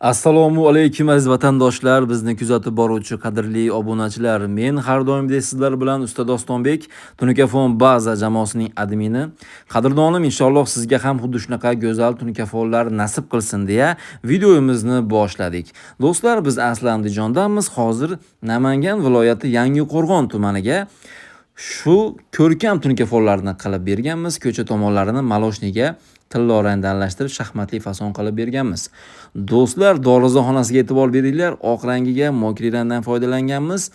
Assalomu alaykum aziz vatandoshlar, bizni kuzatib boruvchi qadrli obunachilar. Men har doimdek sizlar bilan Usta Dostonbek, Tunikafon baza jamoasining admini. Qadrdonim, inshaalloh sizga ham xuddi shunaqa go'zal tunikafonlar nasib qilsin deya videomizni boshladik. Do'stlar, biz asli Andijondamiz. Hozir Namangan viloyati Yangiqo'rg'on tumaniga shu ko'rkam tunikafonlarni qilib berganmiz. Ko'cha tomonlarini maloshniga tilla rangda aralashtirib shaxmatli fason qilib berganmiz. Do'stlar, dorizaxonasiga e'tibor beringlar. Oq rangiga mokri rangdan foydalanganmiz.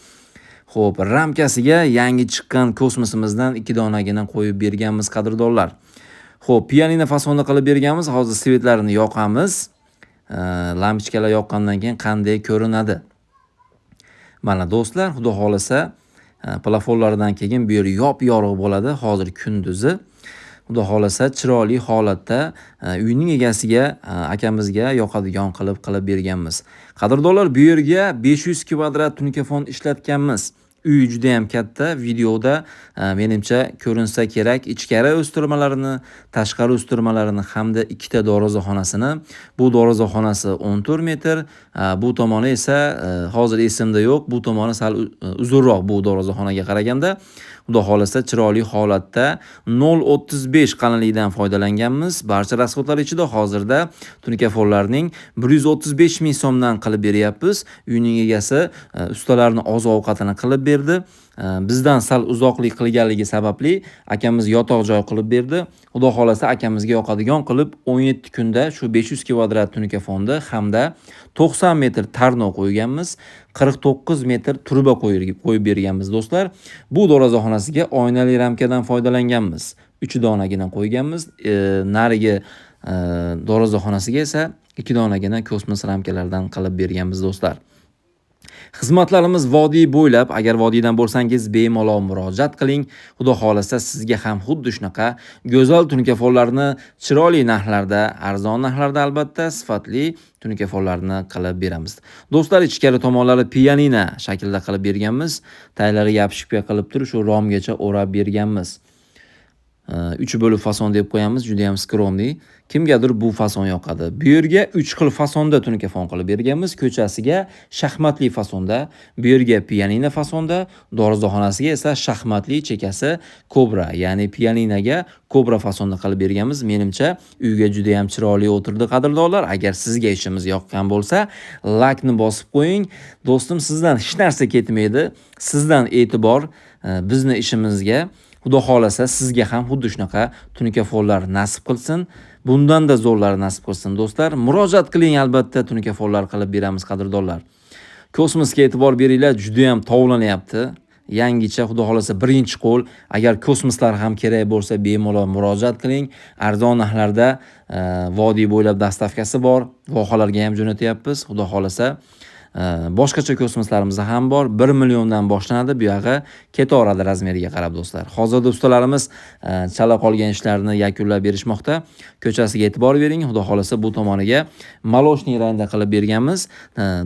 Xo'p, ramkasiga yangi chiqqan kosmosimizdan 2 donagina qo'yib berganmiz qadrdonlar. Xo'p, pianino fasonda qilib berganmiz. Hozir svetlarini yoqamiz. Lampochkalar yoqqandan keyin qanday ko'rinadi? Mana do'stlar, xudo xolasa plafonlardan keyin bu yer yop-yorug' bo'ladi. Hozir kunduzi. Xudo xolasa chiroyli holatda uyning egasiga, akamizga yoqadigan qilib berganmiz. Qadrdonlar, bu yerga 500 kvadrat tunikafon ishlatganmiz. Uy juda ham katta. Videoda menimcha ko'rinsa kerak. Ichkari o'stirmalarini, tashqari o'stirmalarini hamda ikkita dorizaxonasini. Bu dorizaxonasi 14 metr, bu tomoni esa hozir esimda yo'q. Bu tomoni sal uzunroq bu dorizaxonaga qaraganda. Xudo xolasa chiroyli holatda 0.35 qalinlikdan foydalanganmiz. Barcha rasxodlar ichida hozirda tunikafonlarning 135 ming so'mdan qilib beryapmiz. Uyning egasi ustalarni oziq-ovqatini qilib berdi. Bizdan sal uzoqlik qilganligi sababli akamiz yotoq joy qilib berdi. Xudo xolasa akamizga yoqadigan qilib 17 kunda shu 500 kvadrat tunikafonni hamda 90 metr tarno qo'yganmiz. 49 metr turba qo'yib berganmiz do'stlar. Bu dorizaxonasiga oynali ramkadan foydalanganmiz. 3 donagina qo'yganmiz. Narigi dorizaxonasiga esa 2 donagina kosmos ramkalardan qilib berganmiz do'stlar. Xizmatlarimiz vodiy bo'ylab. Agar vodiydan bo'lsangiz bemalol murojaat qiling. Xudo xolasa sizga ham xuddi shunaqa go'zal tunikafonlarni chiroyli narxlarda, arzon narxlarda albatta sifatli tunikafonlarni qilib beramiz. Do'stlar, ichkari tomonlari pianino shaklida qilib berganmiz. Taylari yapishib qilib turib shu romgacha o'rab berganmiz. 3 bo'lib fason deb qo'yamiz, juda ham skromli. Kimgadir bu fason yoqadi. Bu yerga 3 xil fasonda tunikafon qilib berganmiz. Ko'chasiga shaxmatli fasonda, bu yerga pianino fasonda, dorizaxonasiga esa shaxmatli, chekasi kobra, ya'ni pianinoga kobra fasonda qilib berganmiz. Menimcha uyga juda ham chiroyli o'tirdi qadrdonlar. Agar sizga ishimiz yoqqan bo'lsa, laykni bosib qo'ying. Do'stim, sizdan hech narsa ketmaydi. Sizdan e'tibor bizni ishimizga. Xudo xolasa sizga ham xuddi shunaqa tunikafonlar nasib qilsin. Bundan da zo'rlari nasib qilsin do'stlar. Murojaat qiling, albatta tunikafonlar qilib beramiz qadrdonlar. Kosmosga e'tibor beringlar, juda ham tovlanyapti. Yangicha, xudo xolasa birinchi qo'l. Agar kosmoslar ham kerak bo'lsa, bemalol murojaat qiling. Arzon narxlarda vodiy bo'ylab dastavkasi bor. Vohalarga ham jo'natyapmiz. Xudo xolasa boshqacha kosmoslarimiz ham bor. 1 milliondan boshlanadi. Bu yog'i ketaveradi razmeriga qarab do'stlar. Hozirda ustalarimiz chala qolgan ishlarni yakunlab berishmoqda. Ko'chasiga e'tibor bering. Xudo xolasa bu tomoniga maloshniy rangda qilib berganmiz.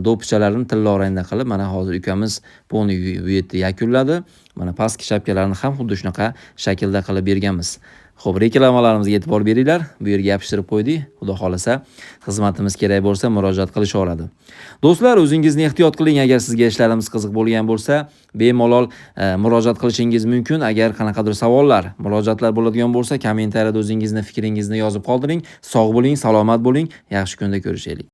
Do'ppichalarini tilla rangda qilib, mana hozir ukamiz buni bu yerda yakunladi. Mana pastki shapkalarini ham xuddi shunaqa shaklda qilib berganmiz. Xo'p, reklamalarimizga e'tibor beringlar. Bu yerga yopishtirib qo'ydik. Xudo xolasa xizmatimiz kerak bo'lsa murojaat qilishaveradi. Do'stlar, o'zingizni ehtiyot qiling. Agar sizga ishlarimiz qiziq bo'lgan bo'lsa, bemalol murojaat qilishingiz mumkin. Agar qanaqadir savollar, murojaatlar bo'ladigan bo'lsa, kommentariyada o'zingizni fikringizni yozib qoldiring. Sog' bo'ling, salomat bo'ling. Yaxshi kunda ko'rishaylik.